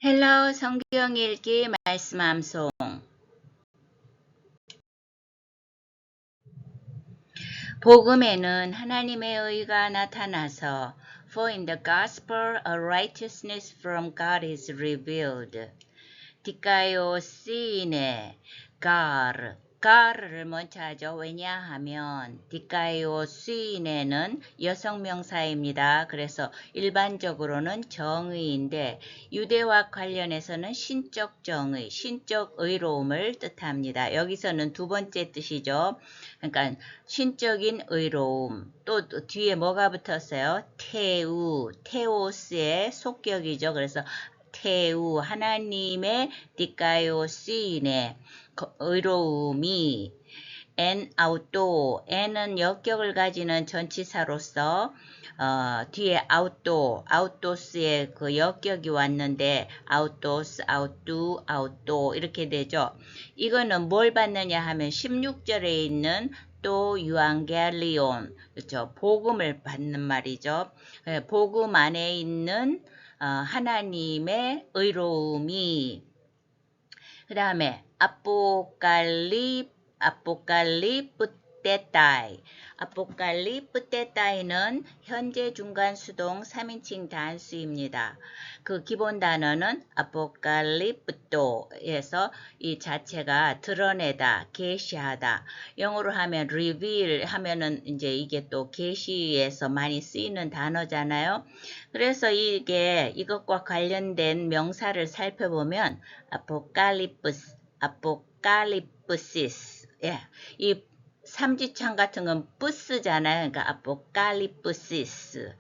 헬로 성경 읽기 말씀 암송. 복음에는 하나님의 의가 나타나서 For in the gospel a righteousness from God is revealed. 디카이오시네 가르를 먼저 하죠. 왜냐하면 디카이오시네는 여성명사입니다. 그래서 일반적으로는 정의인데 유대와 관련해서는 신적 정의, 신적 의로움을 뜻합니다. 여기서는 두 번째 뜻이죠. 그러니까 신적인 의로움. 또 뒤에 뭐가 붙었어요? 테오스의 속격이죠. 그래서 테우 하나님의 디카이오시네 의로움이 엔 아우토 엔은 역격을 가지는 전치사로서 뒤에 아우토스의 그 역격이 왔는데 아우토스, 아우뚜, 아우토 이렇게 되죠. 이거는 뭘 받느냐 하면 16절에 있는 또 유앙겔리온 그렇죠. 복음을 받는 말이죠. 복음 안에 있는 하나님의 의로움이 그 다음에 아포칼리프테타이는 현재 중간 수동 3인칭 단수입니다. 그 기본 단어는 아포칼리프토에서 이 자체가 드러내다, 계시하다. 영어로 하면 reveal 하면은 이제 이게 또 계시에서 많이 쓰이는 단어잖아요. 그래서 이것과 관련된 명사를 살펴보면 아포칼리프시스. 예. 이 삼지창 같은 건 뿌스잖아요. 그러니까 아포칼리프시스.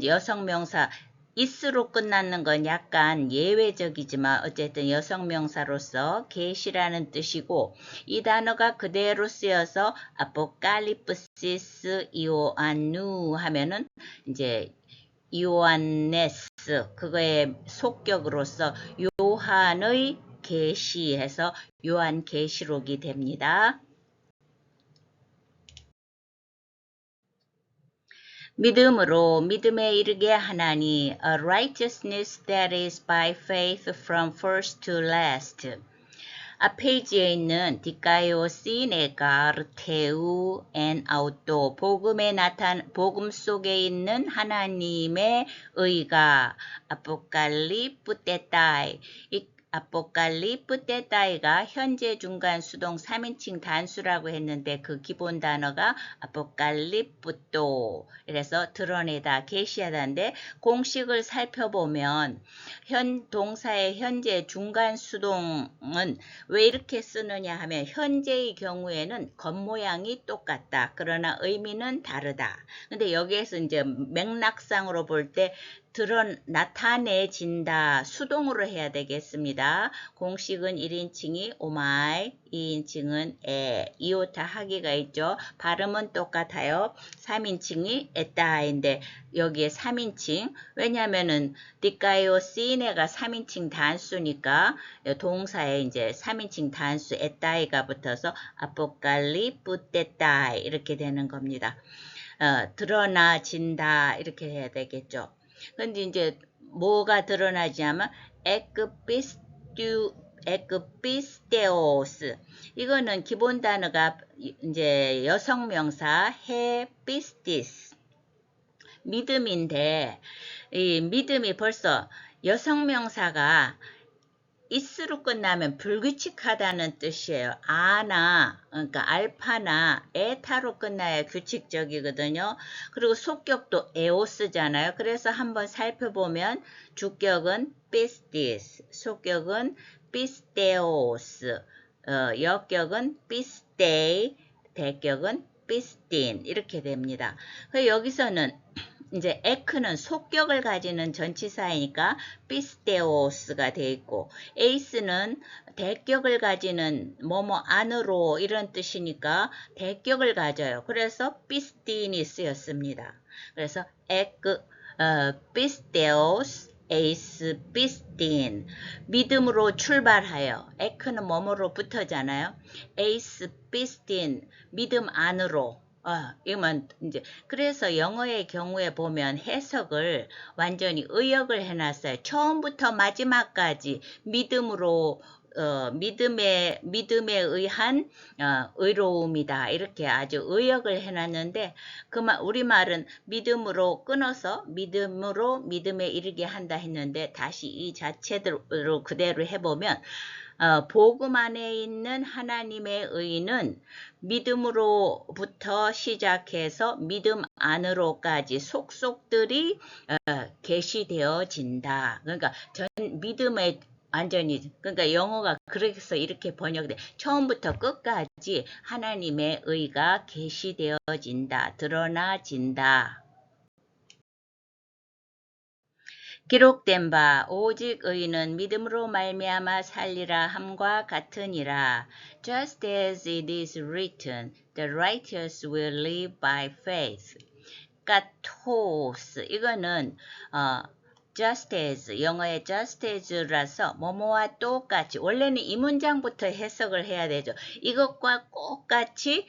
여성명사 is로 끝나는 건 약간 예외적이지만 어쨌든 여성명사로서 계시라는 뜻이고 이 단어가 그대로 쓰여서 아포칼리프시스 이오안누 하면은 이제 요한네스 그거의 속격으로서 요한의 계시해서 요한계시록이 됩니다. 믿음으로 믿음에 이르게 하나니 a righteousness that is by faith from first to last. 앞 페이지에 있는 디카이오시네 가르테우 엔 아우토 복음 속에 있는 하나님의 의가 아포칼리프테타이 아포칼리프테타이가 현재 중간 수동 3인칭 단수라고 했는데 그 기본 단어가 아포칼리프토 이래서 드러내다 계시하다인데 공식을 살펴보면 동사의 현재 중간 수동은 왜 이렇게 쓰느냐 하면 현재의 경우에는 겉모양이 똑같다. 그러나 의미는 다르다. 근데 여기에서 이제 맥락상으로 볼 때 나타내진다. 수동으로 해야 되겠습니다. 공식은 1인칭이 오마이, 2인칭은 이오타 하기가 있죠. 발음은 똑같아요. 3인칭이 에따인데 여기에 3인칭. 왜냐면은 디카이오시네가 3인칭 단수니까 동사에 이제 3인칭 단수 에따이가 붙어서 아포칼리프테타이 이렇게 되는 겁니다. 드러나진다 이렇게 해야 되겠죠. 근데 이제 뭐가 드러나지냐면 에크피스테오스 이거는 기본 단어가 이제 여성명사 헤피스티스 믿음인데 이 믿음이 벌써 여성명사가 is로 끝나면 불규칙하다는 뜻이에요. 그러니까 알파나 에타로 끝나야 규칙적이거든요. 그리고 속격도 에오스잖아요. 그래서 한번 살펴보면 주격은 pistis, 속격은 pisteos, 역격은 pistei, 대격은 pistin 이렇게 됩니다. 여기서는 이제 에크는 속격을 가지는 전치사이니까 피스테오스가 돼 있고 에이스는 대격을 가지는 뭐뭐 안으로 이런 뜻이니까 대격을 가져요. 그래서 피스틴이 쓰였습니다. 그래서 피스테오스 에이스 피스틴 믿음으로 출발하여 에크는 뭐뭐로 붙어잖아요. 에이스 피스틴 믿음 안으로 이만 이제 그래서 영어의 경우에 보면 해석을 완전히 의역을 해놨어요. 처음부터 마지막까지 믿음으로 믿음에 의한 의로움이다. 이렇게 아주 의역을 해놨는데 우리말은 믿음으로 끊어서 믿음으로 믿음에 이르게 한다 했는데 다시 이 자체대로 그대로 해보면 복음 안에 있는 하나님의 의는 믿음으로부터 시작해서 믿음 안으로까지 속속들이 계시되어진다. 그러니까 전 믿음의 완전히 그러니까 영어가 그래서 이렇게 번역돼. 처음부터 끝까지 하나님의 의가 계시되어진다. 드러나진다. 기록된 바 오직 의인은 믿음으로 말미암아 살리라 함과 같으니라. Just as it is written, the righteous will live by faith. 카토스 이거는 just as 영어의 just as라서 뭐뭐와 똑같이 원래는 이 문장부터 해석을 해야 되죠. 이것과 똑같이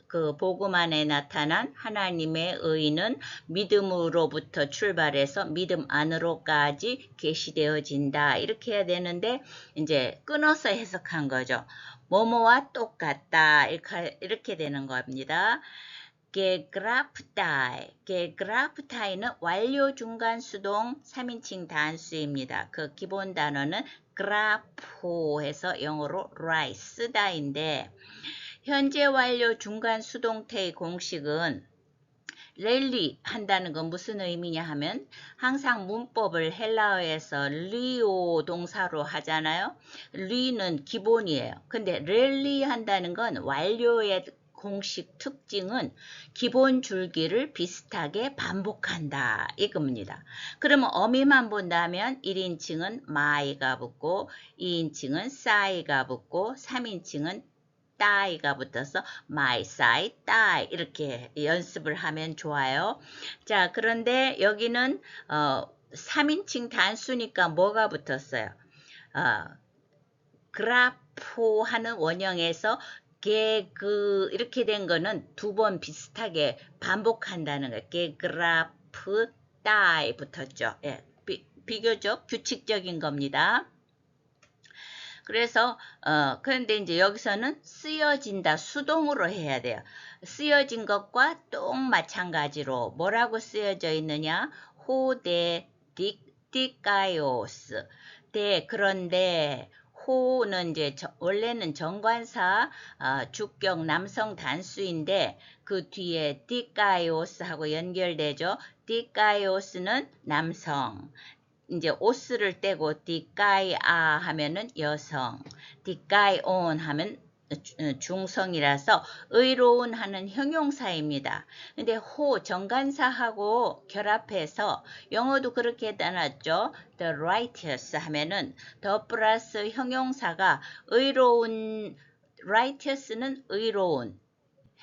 그 복음 안에 나타난 하나님의 의는 믿음으로부터 출발해서 믿음 안으로까지 계시되어진다. 이렇게 해야 되는데 이제 끊어서 해석한 거죠. 뭐뭐와 똑같다. 이렇게 되는 겁니다. 게그라프타이는 완료 중간 수동 3인칭 단수입니다. 그 기본 단어는 그라포해서 영어로 write, 쓰다인데 현재 완료 중간 수동태의 공식은 랠리 한다는 건 무슨 의미냐 하면 항상 문법을 헬라어에서 리오 동사로 하잖아요. 리는 기본이에요. 근데 랠리 한다는 건 완료의 공식 특징은 기본 줄기를 비슷하게 반복한다. 이겁니다. 그러면 어미만 본다면 1인칭은 my가 붙고 2인칭은 싸이가 붙고 3인칭은 따이가 붙어서 my side, 따이 이렇게 연습을 하면 좋아요. 자, 그런데 여기는 3인칭 단수니까 뭐가 붙었어요? 그라포 하는 원형에서 이렇게 된 거는 두 번 비슷하게 반복한다는 거예요. 그라프 따이 붙었죠. 예, 비교적 규칙적인 겁니다. 그래서 그런데 이제 여기서는 쓰여진다 수동으로 해야 돼요. 쓰여진 것과 똑 마찬가지로 뭐라고 쓰여져 있느냐? 호데 딕가이오스. 네, 그런데 호는 이제 원래는 정관사 주격 남성 단수인데 그 뒤에 딕가이오스하고 연결되죠. 딕가이오스는 남성. 이제 오스를 떼고 디까이아 하면은 여성, 디까이온 하면 중성이라서 의로운 하는 형용사입니다. 근데 정관사하고 결합해서 영어도 그렇게 해놨죠. The righteous 하면은 더 플러스 형용사가 의로운, righteous는 의로운,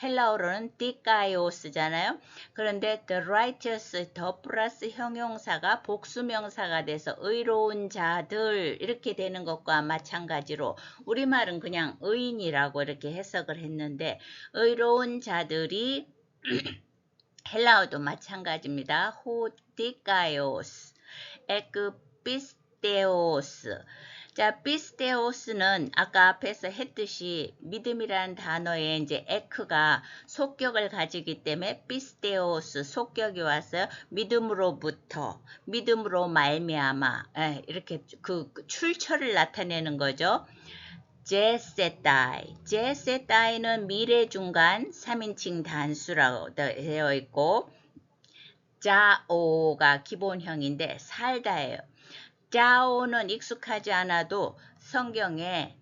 헬라어로는 디카이오스잖아요. 그런데 the righteous 더 플러스 형용사가 복수명사가 돼서 의로운 자들 이렇게 되는 것과 마찬가지로 우리말은 그냥 의인이라고 이렇게 해석을 했는데 의로운 자들이 헬라어도 마찬가지입니다. 호디카이오스, 에크피스테오스. 자, 피스테오스는 아까 앞에서 했듯이 믿음이라는 단어에 이제 에크가 속격을 가지기 때문에 피스테오스 속격이 왔어요. 믿음으로부터, 믿음으로 말미암아 이렇게 그 출처를 나타내는 거죠. 제세타이는 미래 중간 3인칭 단수라고 되어 있고 자오가 기본형인데 살다예요. 자오는 익숙하지 않아도 성경에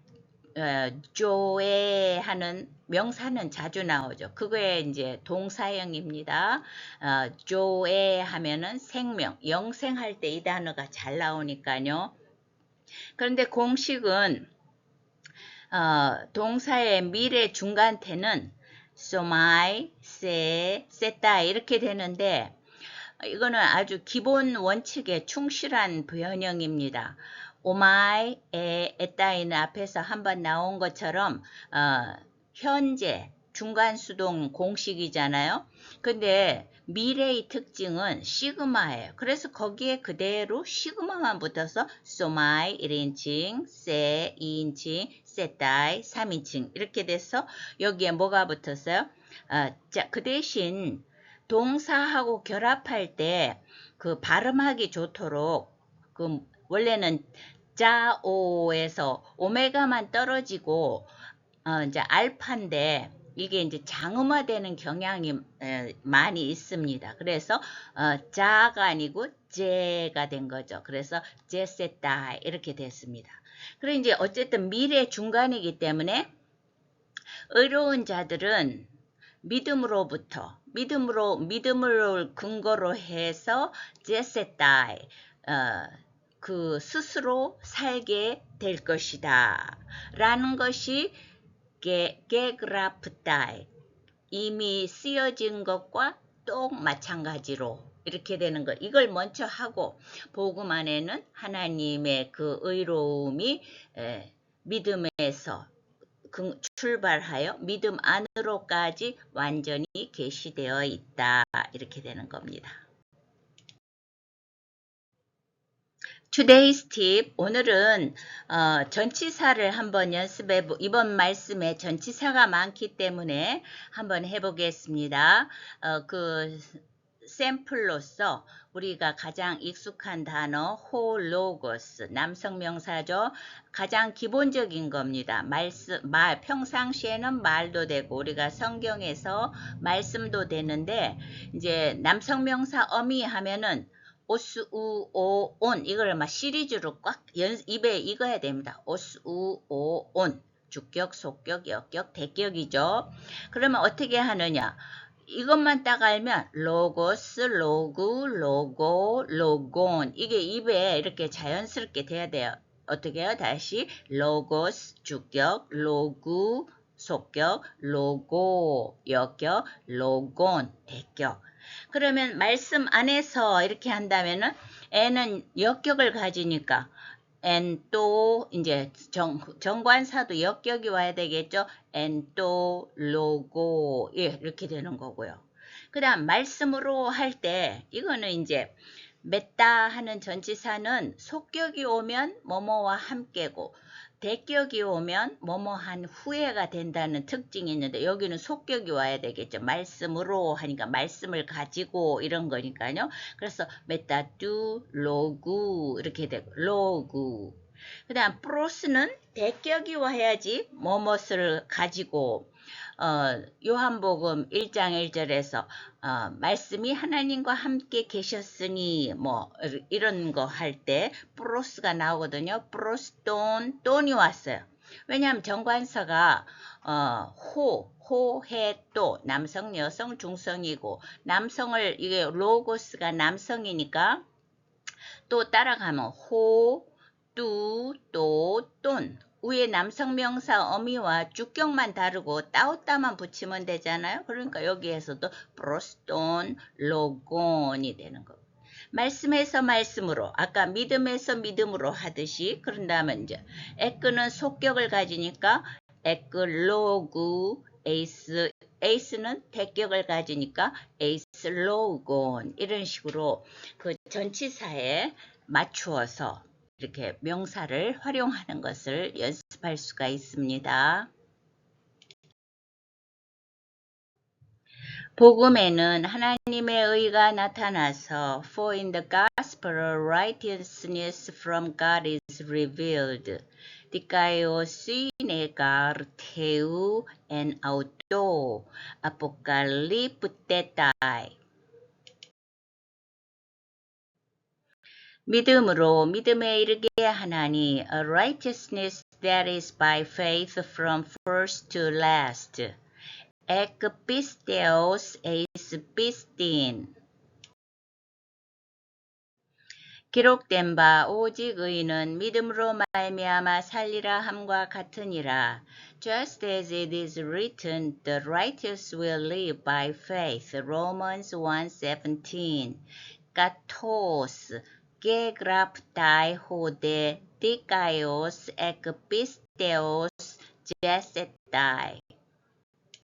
조에 하는 명사는 자주 나오죠. 그거에 이제 동사형입니다. 조에 하면은 생명, 영생할 때 이 단어가 잘 나오니까요. 그런데 공식은 동사의 미래 중간태는 소마이, 세타 이렇게 되는데 이거는 아주 기본 원칙에 충실한 변형입니다. 오마이, 에따이는 앞에서 한번 나온 것처럼 현재 중간수동 공식이잖아요. 근데 미래의 특징은 시그마예요. 그래서 거기에 그대로 시그마만 붙어서 소마이 1인칭, 세 2인칭, 세타이 3인칭 이렇게 돼서 여기에 뭐가 붙었어요? 자, 그 대신 동사하고 결합할 때 그 발음하기 좋도록 그 원래는 자오에서 오메가만 떨어지고 이제 알파인데 이게 이제 장음화되는 경향이 많이 있습니다. 그래서 자가 아니고 제가 된 거죠. 그래서 제세타 이렇게 됐습니다. 그리고 이제 어쨌든 미래 중간이기 때문에 의로운 자들은 믿음으로부터 믿음을 근거로 해서 제세타 그 스스로 살게 될 것이다 라는 것이 게그라프타이 이미 쓰여진 것과 똑 마찬가지로 이렇게 되는 것. 이걸 먼저 하고 복음 안에는 하나님의 그 의로움이 믿음에서 출발하여 믿음 안으로까지 완전히 계시되어 있다. 이렇게 되는 겁니다. Today's tip. 오늘은 전치사를 한번 연습해 이번 말씀에 전치사가 많기 때문에 한번 해보겠습니다. 그 샘플로서 우리가 가장 익숙한 단어 홀로고스 남성 명사죠. 가장 기본적인 겁니다. 평상시에는 말도 되고 우리가 성경에서 말씀도 되는데 이제 남성 명사 어미 하면은 오스, 우, 오, 온 이걸 막 시리즈로 꽉 입에 익어야 됩니다. 오스, 우, 오, 온 주격, 속격, 역격, 대격이죠. 그러면 어떻게 하느냐? 이것만 딱 알면 로고스, 로그, 로고, 로곤 이게 입에 이렇게 자연스럽게 돼야 돼요. 어떻게 해요? 다시 로고스, 주격, 로그, 속격, 로고, 역격, 로곤, 대격. 그러면 말씀 안에서 이렇게 한다면은 N은 역격을 가지니까 N 또 이제 정관사도 역격이 와야 되겠죠. N 또 로고 이렇게 되는 거고요. 그 다음 말씀으로 할 때 이거는 이제 맺다 하는 전치사는 속격이 오면 뭐뭐와 함께고 대격이 오면 뭐뭐한 후에가 된다는 특징이 있는데 여기는 속격이 와야 되겠죠. 말씀으로 하니까 말씀을 가지고 이런 거니까요. 그래서 메타두 로구 이렇게 되고 로구. 그 다음 프로스는 대격이 와야지 뭐뭇을 가지고 요한복음 1장 1절에서 말씀이 하나님과 함께 계셨으니 뭐 이런 거 할 때 프로스가 나오거든요. 프로스돈 돈이 왔어요. 왜냐하면 정관사가 호해 또 남성 여성 중성이고 남성을 이게 로고스가 남성이니까 또 따라가면 뚜, 또, 돈 위에 남성명사 어미와 주격만 다르고 따오따만 붙이면 되잖아요. 그러니까 여기에서도 프로스톤, 로곤이 되는 거. 말씀에서 말씀으로 아까 믿음에서 믿음으로 하듯이 그런 다음에 이제 에크는 속격을 가지니까 에크 로그 에이스는 대격을 가지니까 에이스 로곤 이런 식으로 그 전치사에 맞추어서 이렇게 명사를 활용하는 것을 연습할 수가 있습니다. 복음에는 하나님의 의가 나타나서 For in the gospel righteousness from God is revealed. Dikaios negar theu en auto apokaliptetai. 믿음으로 믿음에 이르게 하나니 a righteousness that is by faith from first to last. Ek pisteos eis pistin. 기록된 바 오직 의인은 믿음으로 말미암아 살리라 함과 같으니라. Just as it is written, the righteous will live by faith. Romans 1:17. Katos και γραπτάι χωδε δικαίος εκ πίστεως γεσετάι.